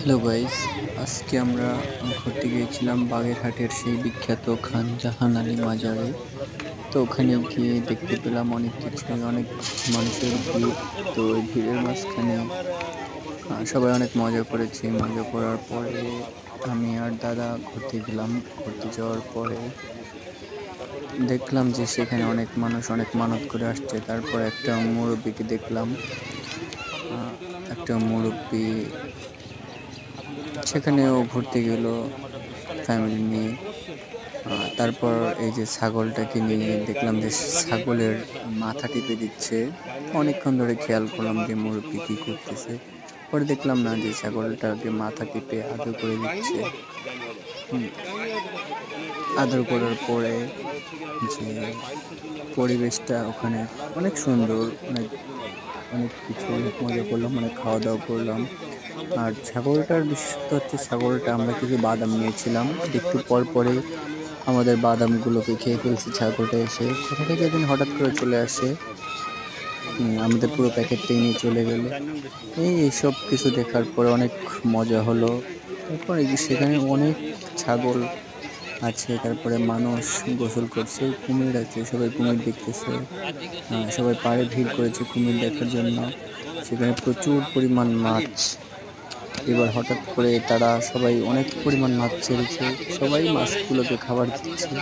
Hello guys, আজকে আমরা ঘুরতে গিয়েছিলাম বাগেরহাটের সেই বিখ্যাত খান জাহান আলী মাজারে। তো ওখানে গিয়ে দেখতে পেলাম অনেক কিছুই, অনেক মানুষের ভিড়। তো ওই ভিড়ের মাঝখানে সবাই অনেক মজা করেছি। মজা করার পরে আমি আর দাদা ঘুরতে গেলাম। ঘুরতে যাওয়ার পরে দেখলাম যে সেখানে অনেক মানুষ অনেক মানত করে আসছে। তারপর একটা মুরব্বিকে দেখলাম। একটা মুরব্বি সেখানেও ঘুরতে গেল ফ্যামিলি নিয়ে। তারপর এই যে ছাগলটাকে নিয়ে দেখলাম যে ছাগলের মাথা টিপে দিচ্ছে। অনেকক্ষণ ধরে খেয়াল করলাম যে মুরব্বি কি করতেছে। পরে দেখলাম না যে ছাগলটাকে মাথা টিপে আদর করে দিচ্ছে। হুম, আদর করার পরে যে পরিবেশটা ওখানে অনেক সুন্দর, অনেক অনেক কিছু মজা করলাম, অনেক খাওয়া দাওয়া করলাম। আর ছাগলটার বিশেষত্ব হচ্ছে ছাগলটা আমরা কিছু বাদাম নিয়েছিলাম, একটু পর পরে আমাদের বাদামগুলোকে খেয়ে ফেলছে ছাগলটা। এসে কোথা থেকে একদিন হঠাৎ করে চলে আসে, আমাদের পুরো প্যাকেটটাই নিয়ে চলে গেল। এইসব কিছু দেখার পরে অনেক মজা হলো। তারপর এই যে সেখানে অনেক ছাগল আছে, তারপরে মানুষ গোসল করছে, কুমির আছে, সবাই কুমির দেখতেছে। সবাই পাড়ে ভিড় করেছে কুমির দেখার জন্য। সেখানে প্রচুর পরিমাণ মাছ। এবার হঠাৎ করে তারা সবাই অনেক পরিমাণ মাছ ছেড়েছে, সবাই মাছগুলোকে খাবার দিচ্ছে।